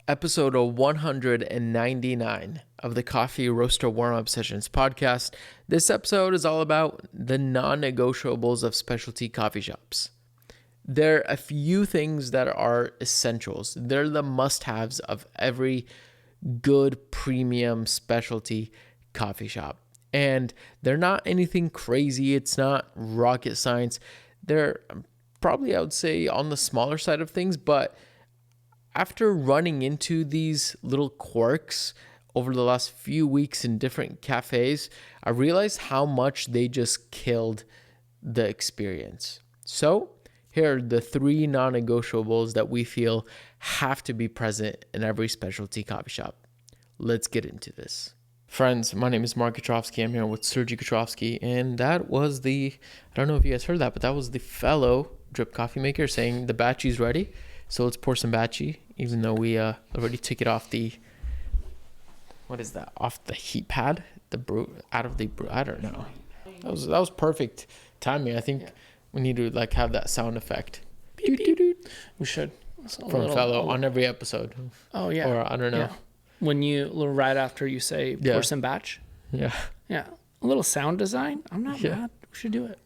Episode 199 of the Coffee Roaster Warm-Up Sessions podcast. This episode is all about the non-negotiables of specialty coffee shops. There are a few things that are essentials. They're the must-haves of every good premium specialty coffee shop. And they're not anything crazy. It's not rocket science. They're probably, I would say, on the smaller side of things, but after running into these little quirks over the last few weeks in different cafes, I realized how much they just killed the experience. So here are the three non-negotiables that we feel have to be present in every specialty coffee shop. Let's get into this. Friends, my name is Mark Kotrovsky. I'm here with Sergey Kotrovsky, and that was I don't know if you guys heard that, but that was the fellow drip coffee maker saying the batchie's ready. So let's pour some batchie, even though we already took it off off the heat pad, I don't know. That was perfect timing. I think we need to have that sound effect. We should. From fellow on every episode. Oh yeah. Or I don't know. Yeah. When right after you say pour some batch. Yeah. Yeah. A little sound design. I'm not mad. We should do it.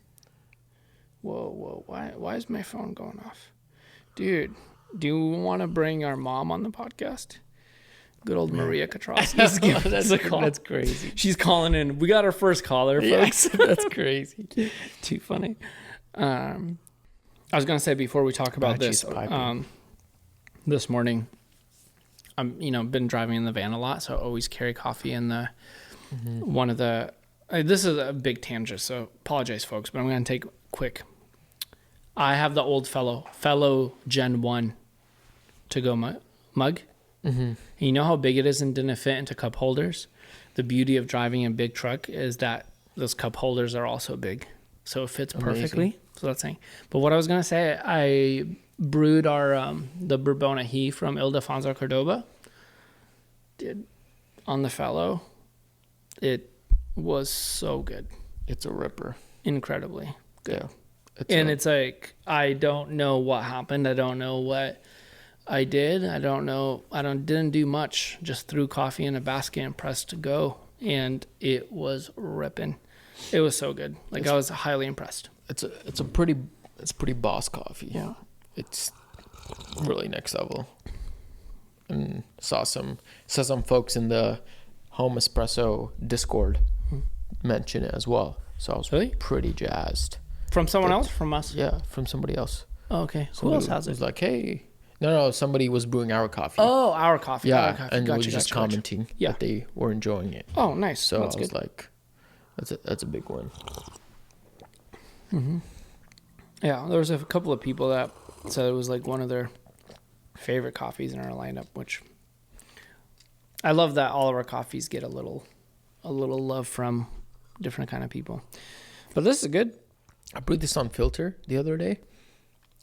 Whoa. Why is my phone going off? Dude, do you want to bring our mom on the podcast? Good old Maria Kotrovsky's giving us a call. That's crazy. She's calling in. We got our first caller, folks. Yeah, that's crazy. Too funny. I was going to say before we talk about this morning, been driving in the van a lot, so I always carry coffee in the one of the. This is a big tangent, so apologize, folks, but I'm going to take quick. I have the old fellow Gen 1 to-go mug. Mm-hmm. You know how big it is and didn't fit into cup holders? The beauty of driving a big truck is that those cup holders are also big. So it fits perfectly. So that's saying. But what I was going to say, I brewed our the Bourbon Ají from Ildefonso Cordoba. Did on the fellow. It was so good. It's a ripper. Incredibly good. Yeah. It's like, I don't know what happened. I don't know what I did. I don't know. Didn't do much. Just threw coffee in a basket and pressed to go. And it was ripping. It was so good. I was highly impressed. It's pretty boss coffee. Yeah. It's really next level. And saw some folks in the Home Espresso Discord mention it as well. So I was pretty jazzed. From someone else? From us? Yeah, from somebody else. Oh, okay. Who else has it? Was like, hey. No, somebody was brewing our coffee. Oh, our coffee. Yeah, our coffee. and was just commenting that they were enjoying it. Oh, nice. So that's I was good. like, that's a big one. Mm-hmm. Yeah, there was a couple of people that said it was one of their favorite coffees in our lineup, which I love that all of our coffees get a little love from different kind of people. But this is good. I brewed this on filter the other day,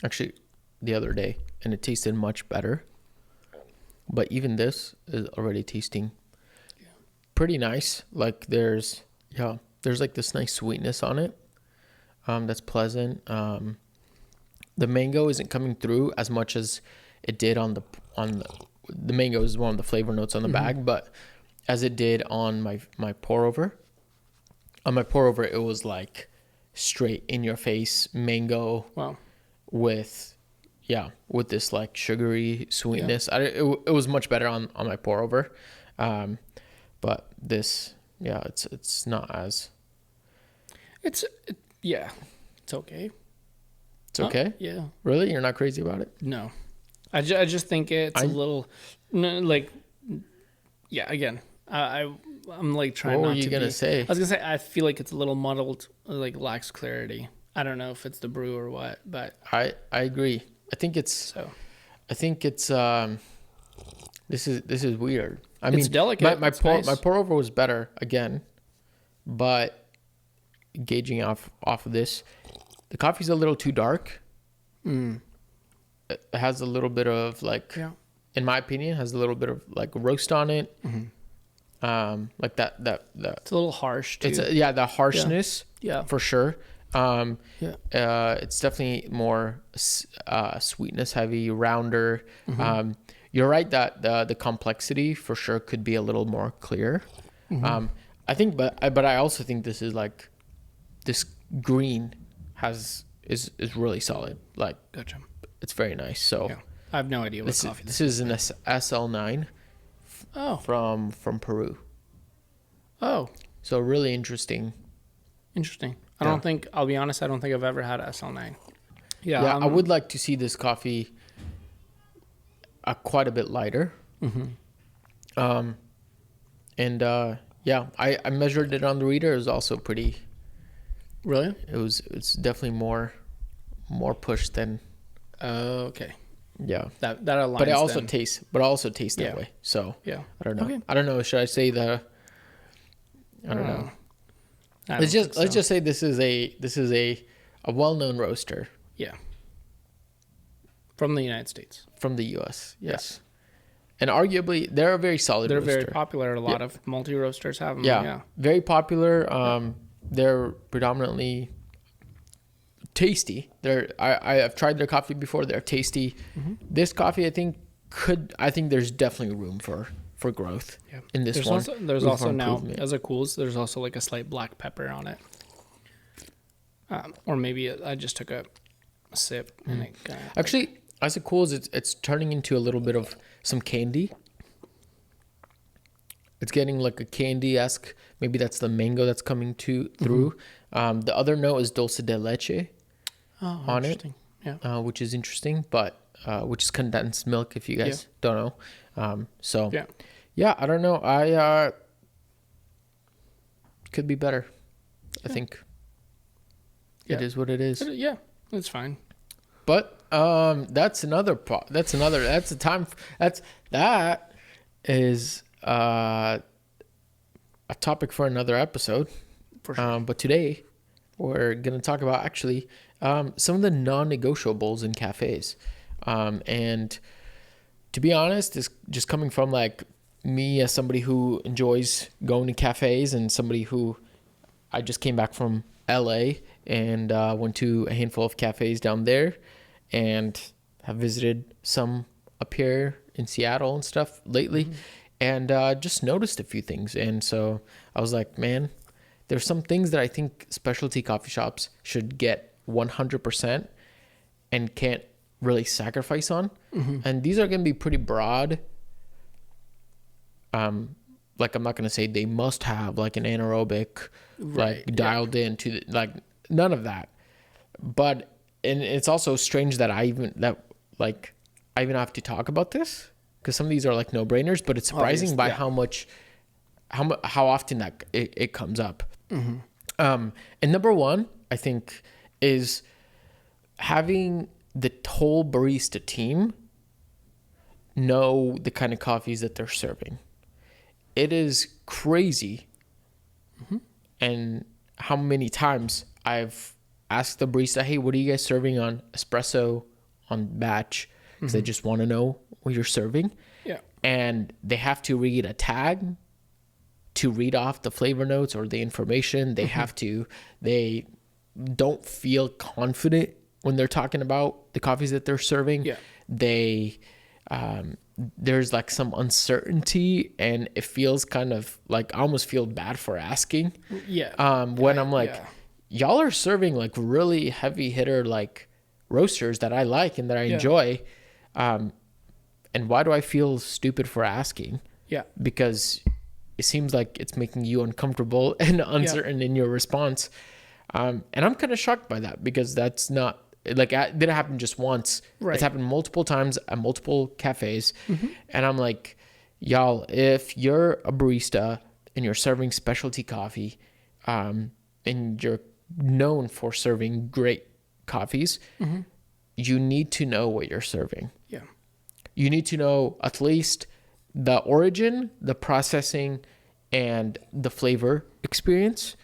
and it tasted much better. But even this is already tasting pretty nice. There's this nice sweetness on it. That's pleasant. The mango isn't coming through as much as it did on the mango is one of the flavor notes on the bag, but as it did on my pour over. On my pour over, it was straight in your face mango. Wow. With this sugary sweetness. Yeah. It was much better on my pour over. But this, it's not as. It's okay. It's okay? Yeah. Really? You're not crazy about it? No. I just think it's a little, again, I'm trying not to. What were you going to say? I was going to say, I feel like it's a little muddled, lacks clarity. I don't know if it's the brew or what, but. I agree. I think it's this is weird. It's delicate. My pour over was better again, but gauging off of this, the coffee's a little too dark. It has a little bit of in my opinion, has a little bit of roast on it. Mm-hmm. That it's a little harsh too. The harshness. Yeah, for sure. It's definitely more sweetness heavy, rounder. Mm-hmm. you're right that the complexity for sure could be a little more clear. I think, but I also think this is like, this green is really solid. Like, Gotcha. it's very nice. So Yeah. I have no idea what coffee this is an SL9 Oh. from Peru. Oh. So really interesting. Interesting. Yeah. I'll be honest, I don't think I've ever had SL9. Yeah, I would like to see this coffee quite a bit lighter. Yeah, I measured it on the reader. It was also pretty. Really? It's definitely more push than. Okay. Yeah. That aligns. But it also then. tastes. that Yeah. way. So Yeah. I don't know. Okay. I don't know. Should I say the? I don't know. Let's just say this is a well-known roaster. Yeah. From the United States. From the U.S. Yes. And arguably, they're a very solid They're roaster. very popular. A lot of multi-roasters have them. Yeah. Very popular. They're predominantly tasty. I've tried their coffee before. They're tasty. This coffee, I think there's definitely room for growth in this one. There's also now, as it cools, there's also like a slight black pepper on it. Or maybe I just took a sip and it actually, as it cools, it's turning into a little bit of some candy. It's getting like a candy-esque. Maybe that's the mango that's coming through. The other note is dulce de leche on it, which is interesting, but which is condensed milk. If you guys don't know, I don't know. I could be better. I think it is what it is. Yeah, it's fine. But that is a topic for another episode. For sure. But today we're gonna talk about actually some of the non-negotiables in cafes. And to be honest, it's just coming from like me as somebody who enjoys going to cafes and somebody who I just came back from LA and went to a handful of cafes down there and have visited some up here in Seattle and stuff lately, and just noticed a few things. And so I was like, man, there's some things that I think specialty coffee shops should get 100% and can't really sacrifice on. And these are going to be pretty broad. Like, I'm not going to say they must have like an anaerobic, like dialed in to like none of that. But, and it's also strange that I even have to talk about this, because some of these are like no brainers, but it's surprising by how often that it comes up. And number one, I think, is having the whole barista team know the kind of coffees that they're serving. It is crazy. And how many times I've asked the barista, hey, what are you guys serving on espresso, on batch? Because they just want to know what you're serving. Yeah. And they have to read a tag to read off the flavor notes or the information. They don't feel confident when they're talking about the coffees that they're serving. Yeah. There's like some uncertainty, and it feels kind of like I almost feel bad for asking. When I'm like, y'all are serving like really heavy hitter like roasters that I like and that I enjoy. And why do I feel stupid for asking? Yeah. Because it seems like it's making you uncomfortable and uncertain in your response. And I'm kind of shocked by that, because that's not like, it didn't happen just once. Right. It's happened multiple times at multiple cafes. And I'm like, y'all, if you're a barista and you're serving specialty coffee, and you're known for serving great coffees, you need to know what you're serving. Yeah. You need to know at least the origin, the processing, and the flavor experience.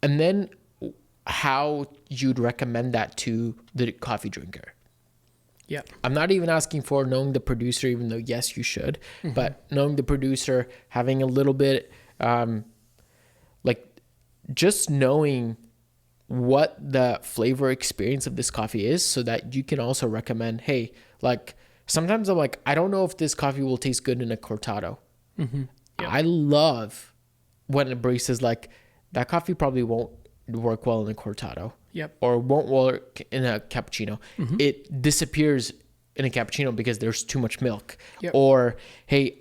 And then how you'd recommend that to the coffee drinker. Yeah. I'm not even asking for knowing the producer, even though yes, you should, but knowing the producer, having a little bit, like just knowing what the flavor experience of this coffee is, so that you can also recommend, hey, like sometimes I'm like, I don't know if this coffee will taste good in a cortado. Mm-hmm. Yep. I love when a barista's like, that coffee probably won't work well in a cortado. Yep. Or won't work in a cappuccino. Mm-hmm. It disappears in a cappuccino because there's too much milk. Yep. Or, hey,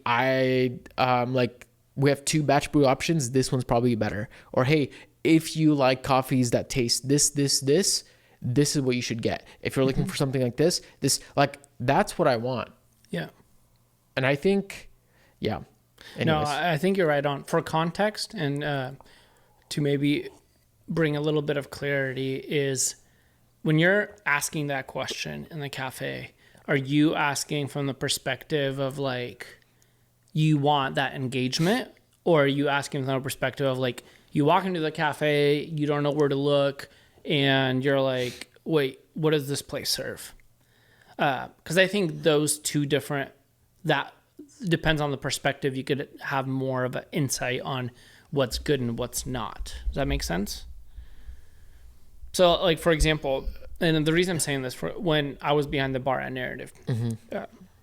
we have 2 batch brew options. This one's probably better. Or, hey, if you like coffees that taste this is what you should get. If you're looking for something like this, like, that's what I want. Yeah. And I think, yeah. Anyways. No, I think you're right on. For context and to maybe bring a little bit of clarity is when you're asking that question in the cafe, are you asking from the perspective of like you want that engagement, or are you asking from the perspective of like you walk into the cafe, you don't know where to look, and you're like, wait, what does this place serve? Because I think those two different, that depends on the perspective. You could have more of an insight on what's good and what's not. Does that make sense? So, like, for example, and the reason I'm saying this, for when I was behind the bar at Narrative,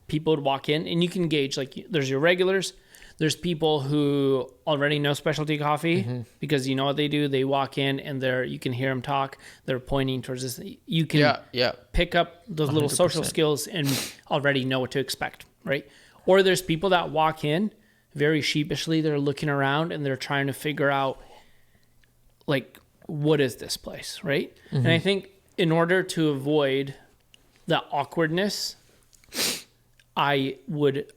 people would walk in, and you can gauge, like, there's your regulars, there's people who already know specialty coffee because you know what they do. They walk in and you can hear them talk. They're pointing towards this. You can pick up those little 100%. Social skills and already know what to expect, right? Or there's people that walk in very sheepishly. They're looking around and they're trying to figure out, like, what is this place, right? And I think in order to avoid the awkwardness, I would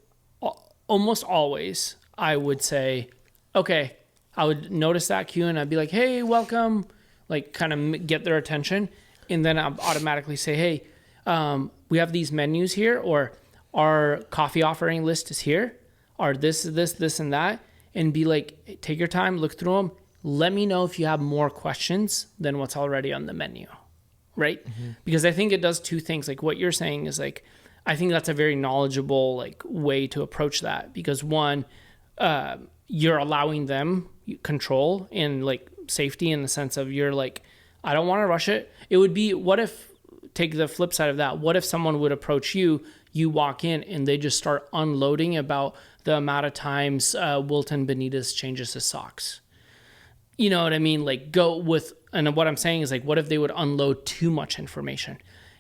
almost always, I would say, okay, I would notice that cue and I'd be like, hey, welcome, like kind of get their attention. And then I'll automatically say, hey, we have these menus here, or our coffee offering list is here, or this, and that. And be like, hey, take your time, look through them. Let me know if you have more questions than what's already on the menu, right? Because I think it does two things. Like what you're saying is like, I think that's a very knowledgeable like way to approach that, because one, you're allowing them control and like safety in the sense of you're like, I don't want to rush it. It would be, what if, take the flip side of that, what if someone would approach you, you walk in and they just start unloading about the amount of times Wilton Benitez changes his socks. You know what I mean? Like go with, and what I'm saying is like, what if they would unload too much information?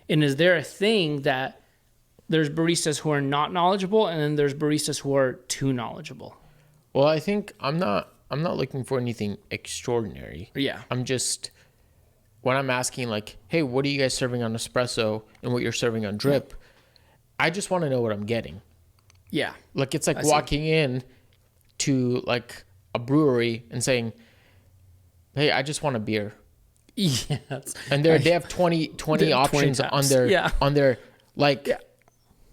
And is there a thing that there's baristas who are not knowledgeable, and then there's baristas who are too knowledgeable? Well, I think I'm not looking for anything extraordinary. Yeah. I'm just, when I'm asking like, hey, what are you guys serving on espresso and what you're serving on drip? I just want to know what I'm getting. Yeah. Like it's like walking in to like a brewery and saying, hey, I just want a beer. Yes. And they have 20 options 20 on their like,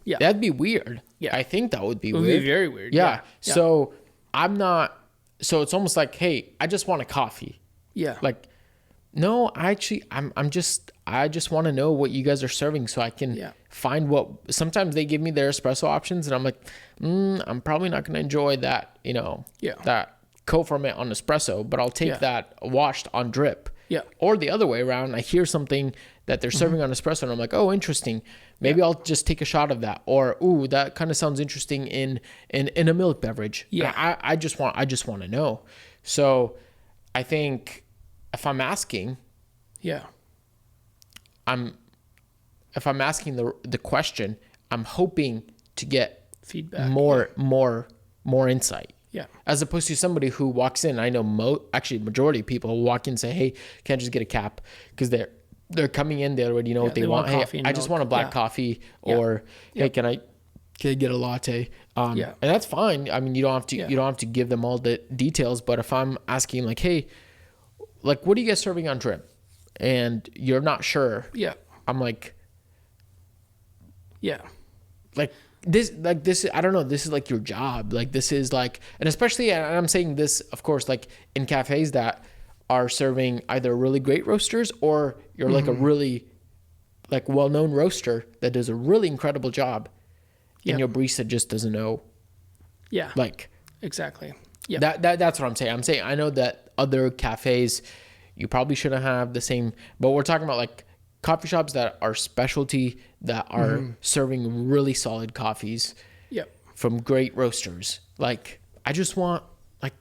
yeah. That'd be weird. Yeah. I think that would be weird. It would be very weird. Yeah. So it's almost like, hey, I just want a coffee. Yeah. Like, no, I just want to know what you guys are serving so I can find what, sometimes they give me their espresso options and I'm like, I'm probably not going to enjoy that, that co-ferment on espresso, but I'll take that washed on drip. Yeah. Or the other way around, I hear something that they're serving on espresso and I'm like, oh, interesting. Maybe I'll just take a shot of that. Or, ooh, that kind of sounds interesting in a milk beverage. Yeah. I just want to know. So I think if I'm asking, if I'm asking the question, I'm hoping to get feedback, more insight. Yeah. As opposed to somebody who walks in, I know majority of people walk in and say, hey, can't just get a cap, because they're coming in, they already know what they want. Hey, I just want a black coffee, or hey, can I get a latte? And that's fine. I mean, you don't have to give them all the details, but if I'm asking like, hey, like, what are you guys serving on drip? And you're not sure. Yeah. I'm like, like this, I don't know. This is like your job. Like this is like, and especially, and I'm saying this, of course, like in cafes that are serving either really great roasters, or you're like a really like well-known roaster that does a really incredible job, and your barista just doesn't know. Yeah. Like exactly. Yeah. That's what I'm saying. I'm saying, I know that other cafes, you probably shouldn't have the same, but we're talking about like coffee shops that are specialty, that are serving really solid coffees Yep. from great roasters. Like, I just want, like,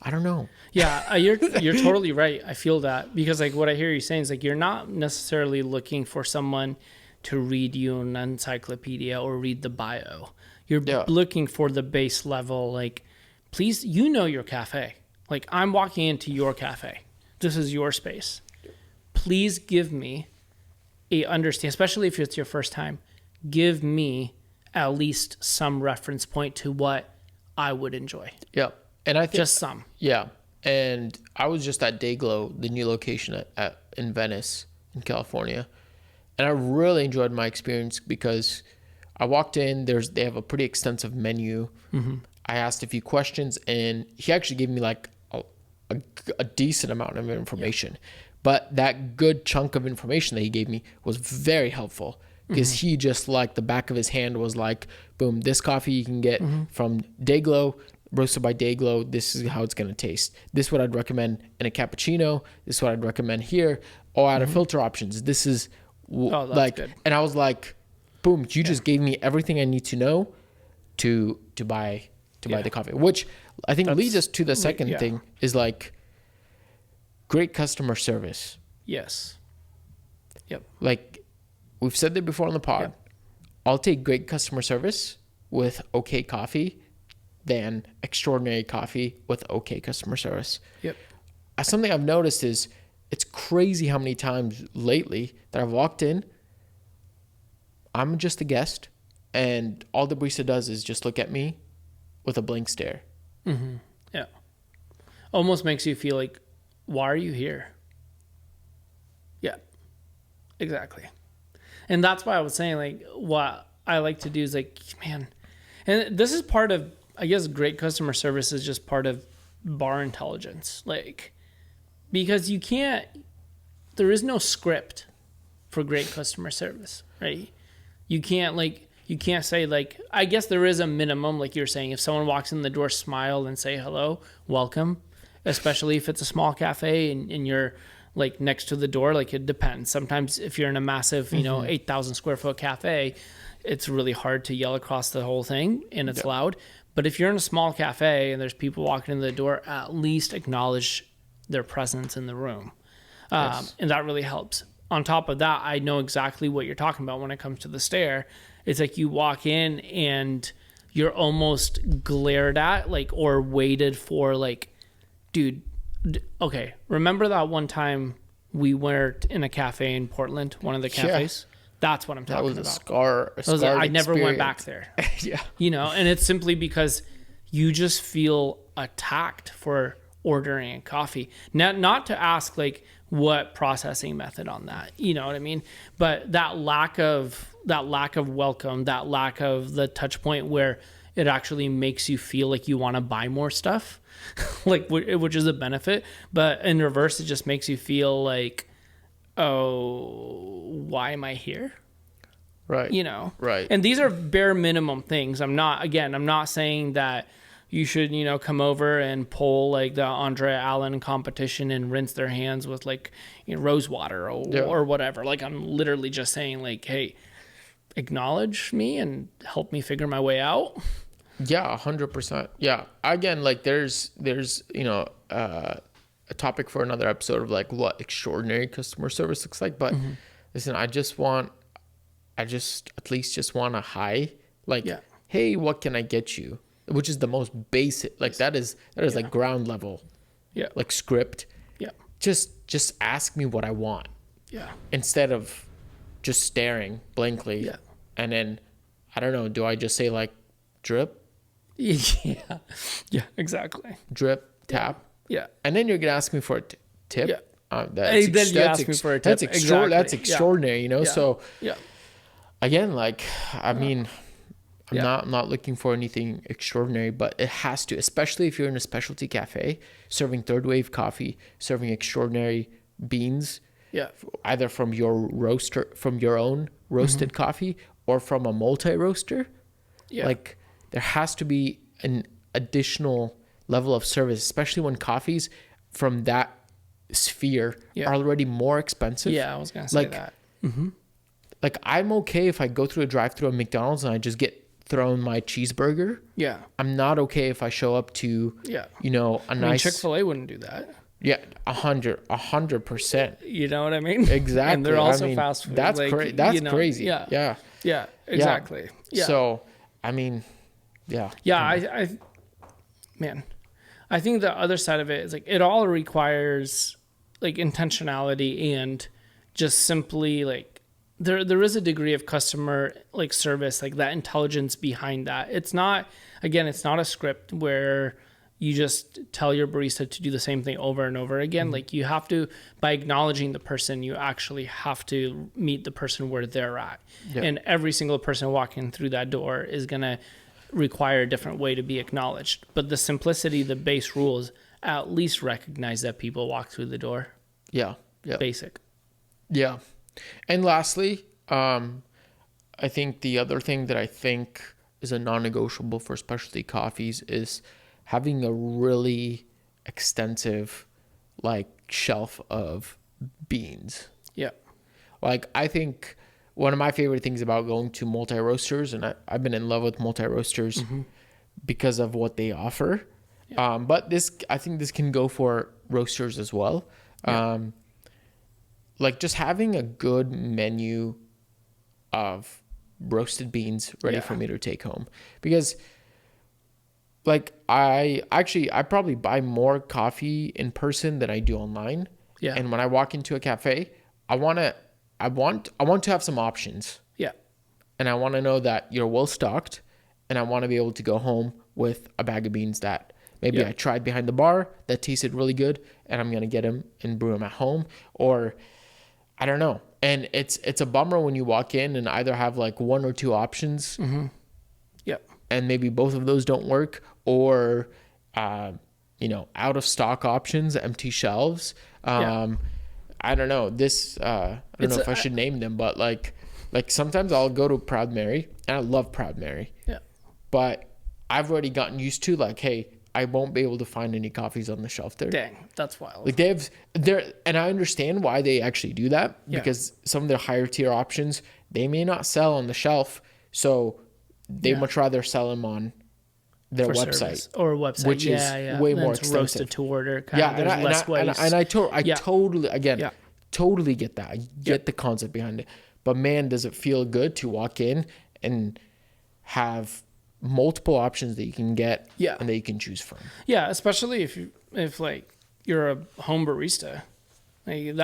I don't know. Yeah, you're totally right. I feel that because like what I hear you saying is like you're not necessarily looking for someone to read you an encyclopedia or read the bio. You're looking for the base level. Like, please, you know your cafe. Like, I'm walking into your cafe. This is your space. Please give me a understand, especially if it's your first time. Give me at least some reference point to what I would enjoy. Yeah. And I think Just some. Yeah. And I was just at Dayglow, the new location in Venice, in California. And I really enjoyed my experience because I walked in, they have a pretty extensive menu. I asked a few questions and he actually gave me like a decent amount of information. But that good chunk of information that he gave me was very helpful because he just like the back of his hand was like, boom, this coffee you can get from Dayglow, roasted by Dayglow. This is how it's going to taste. This is what I'd recommend in a cappuccino. This is what I'd recommend here. Or out of filter options. This is like, good. And I was like, boom, you just gave me everything I need to know to buy the coffee, which I think leads us to the second thing is like great customer service. Yes. Yep. Like we've said that before on the pod, I'll take great customer service with okay coffee than extraordinary coffee with okay customer service. Yep. Something I've noticed is it's crazy how many times lately that I've walked in, I'm just a guest, and all the barista does is just look at me with a blank stare. Yeah. Almost makes you feel like, why are you here? Yeah, exactly. And that's why I was saying, like, what I like to do is like, man, and this is part of, I guess, great customer service is just part of bar intelligence. Like, because there is no script for great customer service, right? You can't say like, I guess there is a minimum, like you're saying, if someone walks in the door, smile and say hello, welcome, especially if it's a small cafe and you're like next to the door, like it depends. Sometimes if you're in a massive, 8,000 square foot cafe, it's really hard to yell across the whole thing and it's loud. But if you're in a small cafe and there's people walking in the door, at least acknowledge their presence in the room. And that really helps. On top of that, I know exactly what you're talking about when it comes to the stare. It's like you walk in and you're almost glared at, like, or waited for, like, dude, okay, remember that one time we were in a cafe in Portland, one of the cafes? Yeah. That's what I'm talking about. That was a scar. I never went back there. Yeah. And it's simply because you just feel attacked for ordering a coffee. Not to ask, like, what processing method on that, you know what I mean? But that lack of welcome, that lack of the touch point where it actually makes you feel like you want to buy more stuff, like, which is a benefit. But in reverse, it just makes you feel like, oh, why am I here? Right. Right. And these are bare minimum things. I'm not saying that you should, come over and pull like the Andre Allen competition and rinse their hands with like rose water or whatever. Like, I'm literally just saying, like, hey, acknowledge me and help me figure my way out. Yeah, 100%. Yeah. Again, like there's a topic for another episode of like what extraordinary customer service looks like. But listen, I at least want a hi. Like, hey, what can I get you? Which is the most basic, like that is like ground level, like script. Yeah. Just ask me what I want. Yeah. Instead of just staring blankly. Yeah. And then, I don't know, do I just say like drip? Yeah. Yeah, exactly. Drip, tap. Yeah. And then you're going to ask me for a tip. Yeah. Then you ask me for a tip. That's extraordinary, So, again, like, I mean, I'm not looking for anything extraordinary, but it has to, especially if you're in a specialty cafe, serving third wave coffee, serving extraordinary beans, either from your own roasted coffee or from a multi-roaster. Yeah. Like, there has to be an additional level of service, especially when coffees from that sphere are already more expensive. Yeah, I was gonna say that. Like, I'm okay if I go through a drive-through at McDonald's and I just get thrown my cheeseburger. Yeah. I'm not okay if I show up to, you know, a nice... Chick-fil-A wouldn't do that. Yeah, 100%. You know what I mean? Exactly. And they're also fast food. That's like, that's you know, crazy. Yeah. Yeah. Yeah, exactly. Yeah. So, I mean, yeah. Yeah, I think the other side of it is like it all requires like intentionality and just simply like there is a degree of customer like service, like that intelligence behind that. It's not a script where you just tell your barista to do the same thing over and over again. Like you have to, by acknowledging the person, you actually have to meet the person where they're at. Yeah. And every single person walking through that door is going to require a different way to be acknowledged. But the simplicity, the base rules, at least recognize that people walk through the door. Yeah. Yeah. Basic. Yeah. And lastly, I think the other thing that I think is a non-negotiable for specialty coffees is having a really extensive like shelf of beans. Yeah. Like, I think one of my favorite things about going to multi-roasters, and I've been in love with multi-roasters because of what they offer. Yeah. But I think this can go for roasters as well. Yeah. Like just having a good menu of roasted beans ready for me to take home, because like I probably buy more coffee in person than I do online. Yeah. And when I walk into a cafe, I want to have some options. Yeah. And I want to know that you're well stocked, and I want to be able to go home with a bag of beans that maybe I tried behind the bar that tasted really good, and I'm going to get them and brew them at home, or I don't know. And it's a bummer when you walk in and either have like one or two options. Yep. And maybe both of those don't work, or you know, out of stock options, empty shelves. I don't know. I don't know if I should name them, but like sometimes I'll go to Proud Mary, and I love Proud Mary. Yeah. But I've already gotten used to like, hey, I won't be able to find any coffees on the shelf there. Dang, that's wild. Like and I understand why they actually do that, because some of their higher tier options, they may not sell on the shelf. So they much rather sell them on their website or website, which is way more expensive. Roasted to order. I totally get that. I get the concept behind it. But man, does it feel good to walk in and have multiple options that you can get and that you can choose from. Yeah, especially if like you're a home barista. Like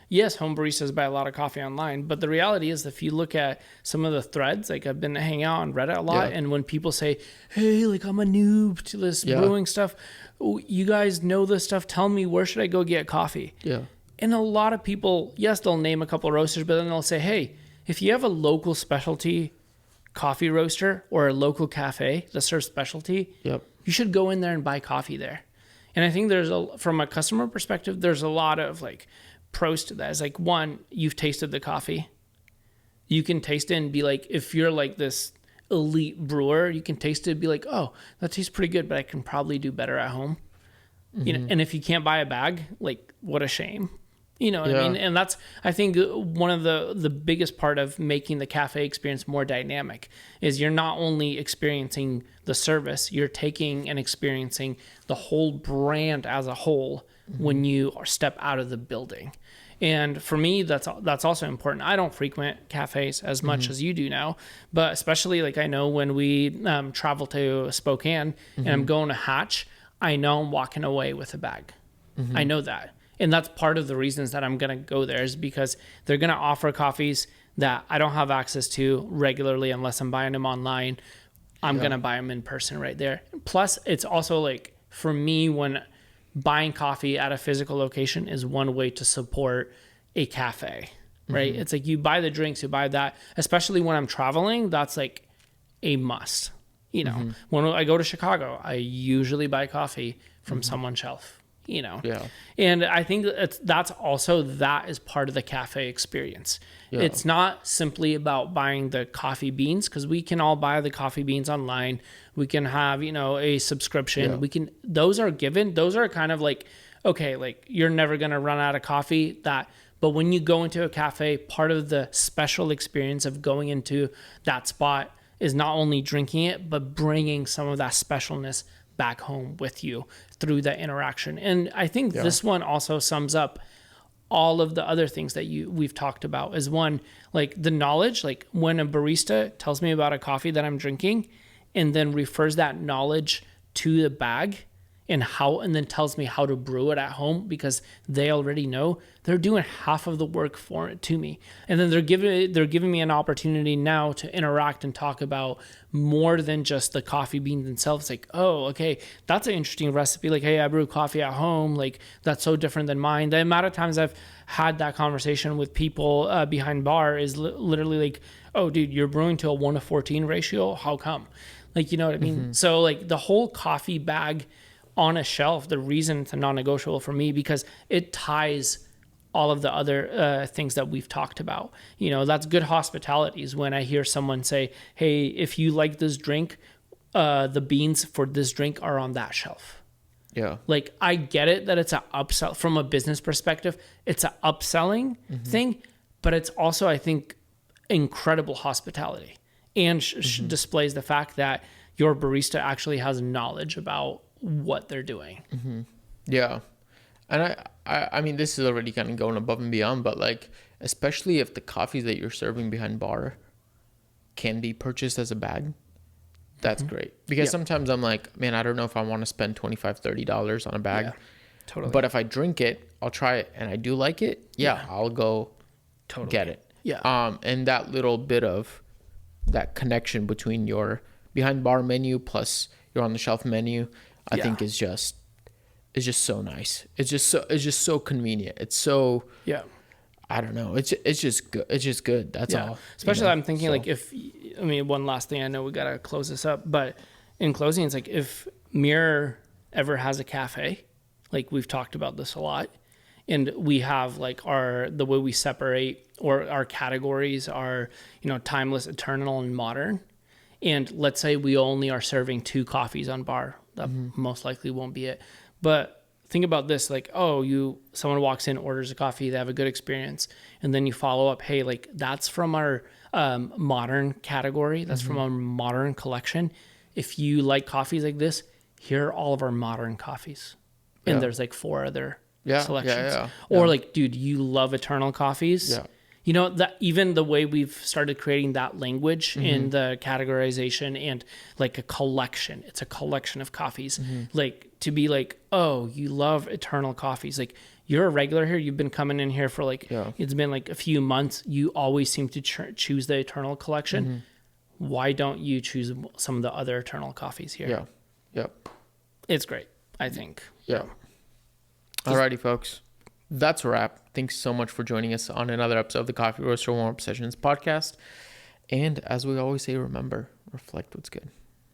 yes, home baristas buy a lot of coffee online, but the reality is if you look at some of the threads, like I've been hanging out on Reddit a lot, and when people say, hey, like I'm a noob to this brewing stuff, you guys know this stuff, tell me where should I go get coffee? Yeah. And a lot of people, yes, they'll name a couple of roasters, but then they'll say, hey, if you have a local specialty coffee roaster or a local cafe that serves specialty, you should go in there and buy coffee there. And I think from a customer perspective, there's a lot of like pros to that. It's like, one, you've tasted the coffee. You can taste it and be like, if you're like this elite brewer, you can taste it and be like, oh, that tastes pretty good, but I can probably do better at home. You know, and if you can't buy a bag, like what a shame. You know what I mean? And that's, I think, one of the biggest part of making the cafe experience more dynamic is you're not only experiencing the service, you're taking and experiencing the whole brand as a whole when you step out of the building. And for me, that's also important. I don't frequent cafes as much as you do now, but especially like I know when we travel to Spokane and I'm going to Hatch, I know I'm walking away with a bag. I know that. And that's part of the reasons that I'm going to go there is because they're going to offer coffees that I don't have access to regularly unless I'm buying them online. I'm going to buy them in person right there. Plus, it's also like, for me, when buying coffee at a physical location is one way to support a cafe, right? It's like you buy the drinks, you buy that, especially when I'm traveling, that's like a must. You know, when I go to Chicago, I usually buy coffee from someone's shelf. You know, and I think that is part of the cafe experience. It's not simply about buying the coffee beans, because we can all buy the coffee beans online. We can have, you know, a subscription. Those are given. Those are kind of like okay, like you're never going to run out of coffee. But when you go into a cafe, part of the special experience of going into that spot is not only drinking it, but bringing some of that specialness back home with you through that interaction. And I think this one also sums up all of the other things that we've talked about. Is one, like the knowledge, like when a barista tells me about a coffee that I'm drinking and then refers that knowledge to the bag and then tells me how to brew it at home, because they already know, they're doing half of the work for it to me. And then they're giving me an opportunity now to interact and talk about more than just the coffee beans themselves. Like, oh, okay, that's an interesting recipe. Like, hey, I brew coffee at home. Like, that's so different than mine. The amount of times I've had that conversation with people behind bar is literally like, oh, dude, you're brewing to a 1:14 ratio. How come? Like, you know what I mean? Mm-hmm. So like the whole coffee bag on a shelf, the reason it's a non-negotiable for me, because it ties all of the other things that we've talked about. You know, that's good hospitality is when I hear someone say, hey, if you like this drink, the beans for this drink are on that shelf. Yeah. Like, I get it that it's an upsell from a business perspective. It's an upselling thing, but it's also, I think, incredible hospitality and displays the fact that your barista actually has knowledge about what they're doing. Yeah. And I mean, this is already kind of going above and beyond, but like, especially if the coffees that you're serving behind bar can be purchased as a bag, that's great. Because sometimes I'm like, man, I don't know if I want to spend $25, $30 on a bag. Yeah, totally. But if I drink it, I'll try it and I do like it. Yeah. I'll go get it. Yeah. And that little bit of that connection between your behind bar menu plus your on the shelf menu, I think is just so nice. It's just so convenient. It's so, I don't know. It's just good. It's just good. That's all. Especially, I'm thinking like one last thing, I know we got to close this up, but in closing, it's like if Mirror ever has a cafe, like we've talked about this a lot, and we have like the way we separate or our categories are, timeless, eternal, and modern. And let's say we only are serving 2 coffees on bar. That most likely won't be it. But think about this, like, someone walks in, orders a coffee, they have a good experience, and then you follow up, hey, like that's from our modern category, that's from our modern collection. If you like coffees like this, here are all of our modern coffees. And there's like 4 other selections. Or like, dude, you love eternal coffees. Yeah. That even the way we've started creating that language in the categorization and like a collection, it's a collection of coffees, like to be like, oh, you love eternal coffees. Like you're a regular here. You've been coming in here for like, it's been like a few months. You always seem to choose the eternal collection. Why don't you choose some of the other eternal coffees here? Yeah. Yep. It's great, I think. Yeah. Alrighty, folks. That's a wrap. Thanks so much for joining us on another episode of the Coffee Roaster Warm-Up Sessions podcast. And as we always say, remember, reflect what's good.